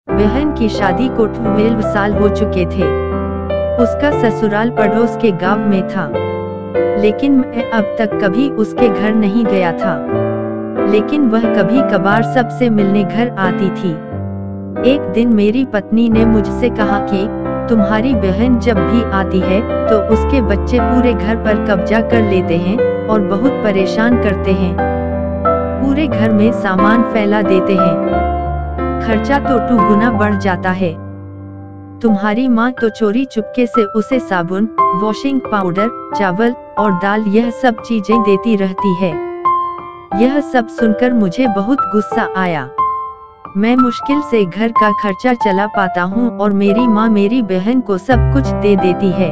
बहन की शादी को 12 साल हो चुके थे। उसका ससुराल पड़ोस के गांव में था, लेकिन मैं अब तक कभी उसके घर नहीं गया था। लेकिन वह कभी कभार सबसे मिलने घर आती थी। एक दिन मेरी पत्नी ने मुझसे कहा कि तुम्हारी बहन जब भी आती है तो उसके बच्चे पूरे घर पर कब्जा कर लेते हैं और बहुत परेशान करते हैं। पूरे घर में सामान फैला देते हैं। खर्चा तो 2 गुना बढ़ जाता है। तुम्हारी माँ तो चोरी चुपके से उसे साबुन, वॉशिंग पाउडर, चावल और दाल यह सब चीजें देती रहती है। यह सब सुनकर मुझे बहुत गुस्सा आया। मैं मुश्किल से घर का खर्चा चला पाता हूँ और मेरी माँ मेरी बहन को सब कुछ दे देती है।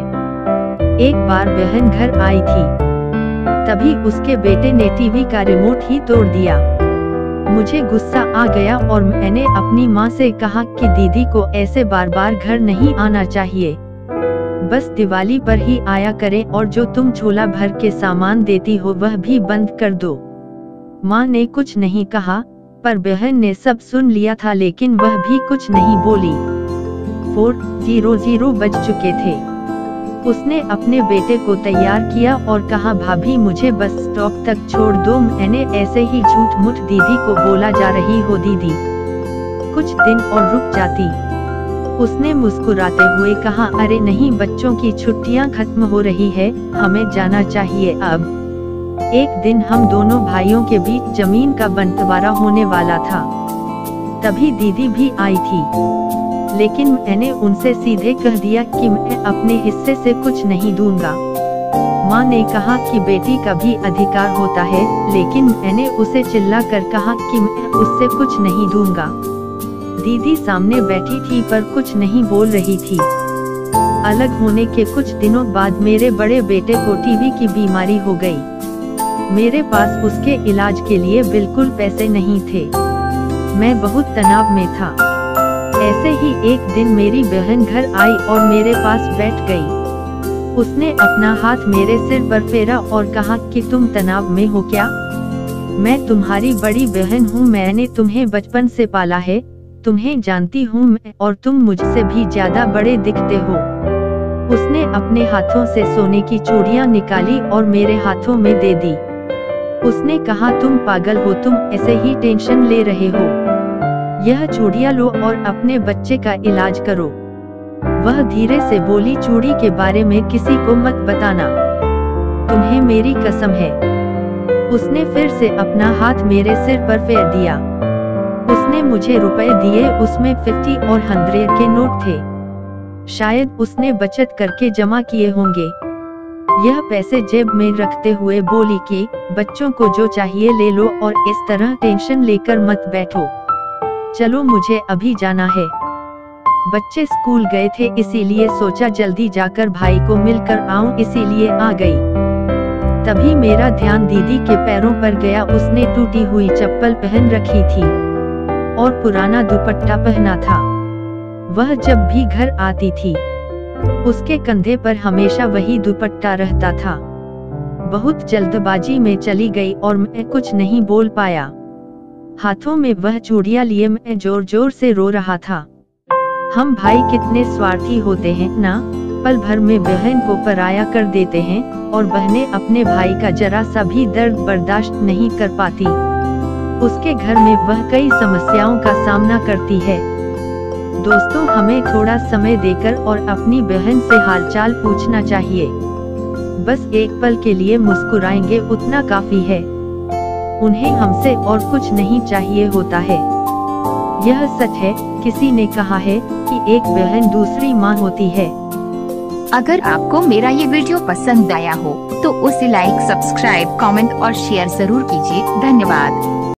एक बार बहन घर आई थी, तभी उसके बेटे ने टीवी का रिमोट ही तोड़ दिया। मुझे गुस्सा आ गया और मैंने अपनी माँ से कहा कि दीदी को ऐसे बार बार घर नहीं आना चाहिए, बस दिवाली पर ही आया करे और जो तुम झोला भर के सामान देती हो वह भी बंद कर दो। माँ ने कुछ नहीं कहा, पर बहन ने सब सुन लिया था, लेकिन वह भी कुछ नहीं बोली। 4:00 बज चुके थे। उसने अपने बेटे को तैयार किया और कहा, भाभी मुझे बस स्टॉप तक छोड़ दो। मैंने ऐसे ही झूठ मूठ दीदी को बोला, जा रही हो दीदी, कुछ दिन और रुक जाती। उसने मुस्कुराते हुए कहा, अरे नहीं, बच्चों की छुट्टियां खत्म हो रही है, हमें जाना चाहिए अब। एक दिन हम दोनों भाइयों के बीच जमीन का बंटवारा होने वाला था। तभी दीदी भी आई थी, लेकिन मैंने उनसे सीधे कह दिया कि मैं अपने हिस्से से कुछ नहीं दूंगा। माँ ने कहा कि बेटी का भी अधिकार होता है, लेकिन मैंने उसे चिल्लाकर कहा कि मैं उससे कुछ नहीं दूंगा। दीदी सामने बैठी थी पर कुछ नहीं बोल रही थी। अलग होने के कुछ दिनों बाद मेरे बड़े बेटे को टीबी की बीमारी हो गई। मेरे पास उसके इलाज के लिए बिल्कुल पैसे नहीं थे। मैं बहुत तनाव में था। ऐसे ही एक दिन मेरी बहन घर आई और मेरे पास बैठ गई। उसने अपना हाथ मेरे सिर पर फेरा और कहा कि तुम तनाव में हो क्या? मैं तुम्हारी बड़ी बहन हूँ, मैंने तुम्हें बचपन से पाला है, तुम्हें जानती हूँ मैं, और तुम मुझसे भी ज्यादा बड़े दिखते हो। उसने अपने हाथों से सोने की चूड़ियाँ निकाली और मेरे हाथों में दे दी। उसने कहा, तुम पागल हो, तुम ऐसे ही टेंशन ले रहे हो, यह चूड़ियाँ लो और अपने बच्चे का इलाज करो। वह धीरे से बोली, चूड़ी के बारे में किसी को मत बताना, तुम्हें मेरी कसम है। उसने फिर से अपना हाथ मेरे सिर पर फेर दिया। उसने मुझे रुपए दिए, उसमें 50 और 100 के नोट थे। शायद उसने बचत करके जमा किए होंगे। यह पैसे जेब में रखते हुए बोली कि बच्चों को जो चाहिए ले लो और इस तरह टेंशन लेकर मत बैठो। चलो मुझे अभी जाना है। बच्चे स्कूल गए थे, इसीलिए सोचा जल्दी जाकर भाई को मिलकर आऊं, इसीलिए आ गई। तभी मेरा ध्यान दीदी के पैरों पर गया। उसने टूटी हुई चप्पल पहन रखी थी और पुराना दुपट्टा पहना था। वह जब भी घर आती थी उसके कंधे पर हमेशा वही दुपट्टा रहता था। बहुत जल्दबाजी में चली गई और मैं कुछ नहीं बोल पाया। हाथों में वह चूड़ियां लिए मैं जोर जोर से रो रहा था। हम भाई कितने स्वार्थी होते हैं ना, पल भर में बहन को पराया कर देते हैं और बहनें अपने भाई का जरा सा भी दर्द बर्दाश्त नहीं कर पाती। उसके घर में वह कई समस्याओं का सामना करती है। दोस्तों, हमें थोड़ा समय देकर और अपनी बहन से हालचाल पूछना चाहिए। बस एक पल के लिए मुस्कुराएंगे, उतना काफी है। उन्हें हमसे और कुछ नहीं चाहिए होता है। यह सच है, किसी ने कहा है कि एक बहन दूसरी माँ होती है। अगर आपको मेरा ये वीडियो पसंद आया हो तो उसे लाइक, सब्सक्राइब, कमेंट और शेयर जरूर कीजिए। धन्यवाद।